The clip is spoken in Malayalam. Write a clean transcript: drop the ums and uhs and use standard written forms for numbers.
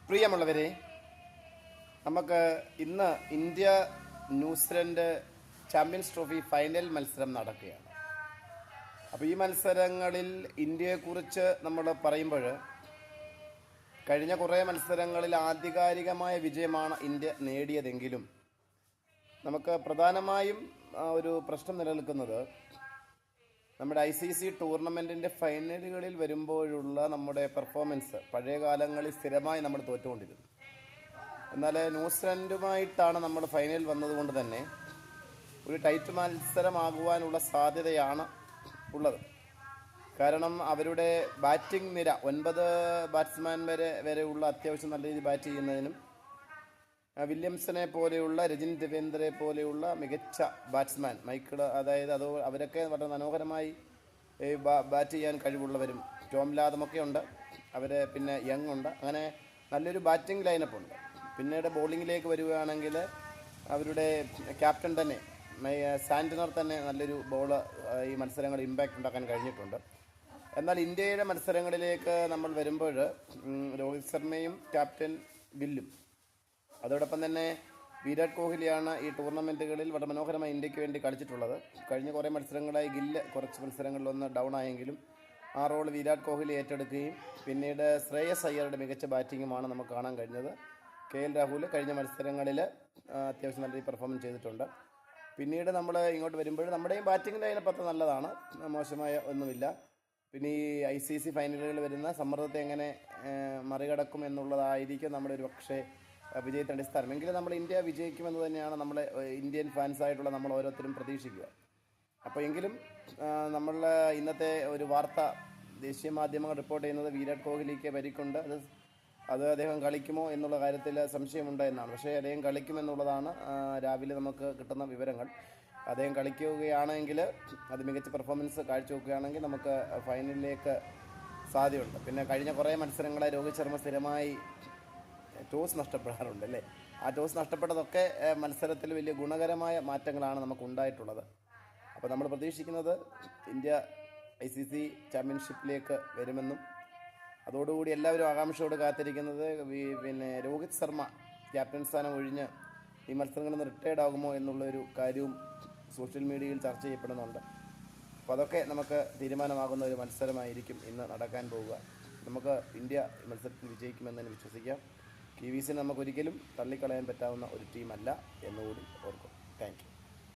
പ്രിയമുള്ളവരെ, നമുക്ക് ഇന്ന് India New Zealand champions trophy final മത്സരം നടക്കുകയാണ്. അപ്പോൾ ഈ മത്സരങ്ങളിൽ ഇന്ത്യയെക്കുറിച്ച് നമ്മൾ പറയുമ്പോൾ കഴിഞ്ഞ കുറേ മത്സരങ്ങളിൽ ആധികാരികമായ വിജയമാണ് ഇന്ത്യ നേടിയതെങ്കിലും നമുക്ക് പ്രധാനമായും ഒരു പ്രശ്നം നിലനിൽക്കുന്നത് നമ്മുടെ ICC ടൂർണമെൻറ്റിൻ്റെ ഫൈനലുകളിൽ വരുമ്പോഴുള്ള നമ്മുടെ പെർഫോമൻസ് പഴയ കാലങ്ങളിൽ സ്ഥിരമായി നമ്മൾ തോറ്റുകൊണ്ടിരുന്നു. എന്നാൽ ന്യൂസിലൻഡുമായിട്ടാണ് നമ്മൾ ഫൈനൽ വന്നതുകൊണ്ട് തന്നെ ഒരു ടൈറ്റ് മത്സരമാകുവാനുള്ള സാധ്യതയാണ് ഉള്ളത്. കാരണം അവരുടെ ബാറ്റിംഗ് നിര 9 ബാറ്റ്സ്മാൻ വരെയുള്ള അത്യാവശ്യം നല്ല രീതിയിൽ ബാറ്റ് ചെയ്യുന്നതിനും വില്യംസനെ പോലെയുള്ള രജിൻ രവീന്ദ്രയെ പോലെയുള്ള മികച്ച ബാറ്റ്സ്മാൻ അവരൊക്കെ വളരെ മനോഹരമായി ബാറ്റ് ചെയ്യാൻ കഴിവുള്ളവരും ടോം ലാഥമൊക്കെ ഉണ്ട്. പിന്നെ യങ് ഉണ്ട്. അങ്ങനെ നല്ലൊരു ബാറ്റിംഗ് ലൈനപ്പ് ഉണ്ട്. പിന്നീട് ബോളിങ്ങിലേക്ക് വരികയാണെങ്കിൽ അവരുടെ ക്യാപ്റ്റൻ തന്നെ സാന്റ്നർ തന്നെ നല്ലൊരു ബോള് ഈ മത്സരങ്ങളിൽ ഇമ്പാക്റ്റ് ഉണ്ടാക്കാൻ കഴിഞ്ഞിട്ടുണ്ട്. എന്നാൽ ഇന്ത്യയുടെ മത്സരങ്ങളിലേക്ക് നമ്മൾ വരുമ്പോൾ രോഹിത് ശർമ്മയും ക്യാപ്റ്റൻ ഗില്ലും അതോടൊപ്പം തന്നെ വിരാട് കോഹ്ലിയാണ് ഈ ടൂർണമെൻറ്റുകളിൽ വളരെ മനോഹരമായി ഇന്ത്യക്ക് വേണ്ടി കളിച്ചിട്ടുള്ളത്. കഴിഞ്ഞ കുറേ മത്സരങ്ങളായി ഗില്ല് കുറച്ച് മത്സരങ്ങളിലൊന്ന് ഡൗൺ ആയെങ്കിലും ആ റോൾ വിരാട് കോഹ്ലി ഏറ്റെടുക്കുകയും പിന്നീട് ശ്രേയസ് അയ്യരുടെ മികച്ച ബാറ്റിങ്ങുമാണ് നമുക്ക് കാണാൻ കഴിഞ്ഞത്. KL രാഹുൽ കഴിഞ്ഞ മത്സരങ്ങളിൽ അത്യാവശ്യം നല്ല പെർഫോമൻസ് ചെയ്തിട്ടുണ്ട്. പിന്നീട് നമ്മൾ ഇങ്ങോട്ട് വരുമ്പോൾ നമ്മുടെയും ബാറ്റിംഗ് ലൈനപ്പ് അത്ര നല്ലതാണ്, മോശമായ ഒന്നുമില്ല. പിന്നെ ഈ ICC ഫൈനലുകളിൽ വരുന്ന സമ്മർദ്ദത്തെ എങ്ങനെ മറികടക്കും എന്നുള്ളതായിരിക്കും നമ്മുടെ ഒരു പക്ഷേ വിജയത്തിൻ്റെ അടിസ്ഥാനം. എങ്കിലും നമ്മൾ ഇന്ത്യ വിജയിക്കുമെന്ന് തന്നെയാണ് നമ്മൾ ഇന്ത്യൻ ഫാൻസായിട്ടുള്ള നമ്മൾ ഓരോരുത്തരും പ്രതീക്ഷിക്കുക. അപ്പോൾ എങ്കിലും നമ്മൾ ഇന്നത്തെ ഒരു വാർത്ത ദേശീയ മാധ്യമങ്ങൾ റിപ്പോർട്ട് ചെയ്യുന്നത് വിരാട് കോഹ്ലിക്ക് പരിക്കുണ്ട്, അത് അദ്ദേഹം കളിക്കുമോ എന്നുള്ള കാര്യത്തിൽ സംശയമുണ്ട് എന്നാണ്. പക്ഷേ അദ്ദേഹം കളിക്കുമെന്നുള്ളതാണ് രാവിലെ നമുക്ക് കിട്ടുന്ന വിവരങ്ങൾ. അദ്ദേഹം കളിക്കുകയാണെങ്കിൽ അത് മികച്ച പെർഫോമൻസ് കാഴ്ചവെക്കുകയാണെങ്കിൽ നമുക്ക് ഫൈനലിലേക്ക് സാധ്യതയുണ്ട്. പിന്നെ കഴിഞ്ഞ കുറേ മത്സരങ്ങളെ രോഹിത് ശർമ്മ സ്ഥിരമായി ടോസ് നഷ്ടപ്പെടാറുണ്ട് അല്ലേ. ആ ടോസ് നഷ്ടപ്പെട്ടതൊക്കെ മത്സരത്തിൽ വലിയ ഗുണകരമായ മാറ്റങ്ങളാണ് നമുക്ക് ഉണ്ടായിട്ടുള്ളത്. അപ്പോൾ നമ്മൾ പ്രതീക്ഷിക്കുന്നത് ഇന്ത്യ ICC ചാമ്പ്യൻഷിപ്പിലേക്ക് വരുമെന്നും അതോടുകൂടി എല്ലാവരും ആകാംക്ഷയോട് കാത്തിരിക്കുന്നത് പിന്നെ രോഹിത് ശർമ്മ ക്യാപ്റ്റൻ സ്ഥാനം ഒഴിഞ്ഞ് ഈ മത്സരങ്ങളിൽ നിന്ന് റിട്ടയർഡ് ആകുമോ എന്നുള്ളൊരു കാര്യവും സോഷ്യൽ മീഡിയയിൽ ചർച്ച ചെയ്യപ്പെടുന്നുണ്ട്. അപ്പോൾ അതൊക്കെ നമുക്ക് തീരുമാനമാകുന്ന ഒരു മത്സരമായിരിക്കും ഇന്ന് നടക്കാൻ പോവുക. നമുക്ക് ഇന്ത്യ ഈ മത്സരത്തിൽ വിജയിക്കുമെന്ന് തന്നെ വിശ്വസിക്കാം. KVSനെ നമുക്കൊരിക്കലും തള്ളിക്കളയാൻ പറ്റാവുന്ന ഒരു ടീമല്ല എന്നുകൂടി ഓർക്കും. Thank you.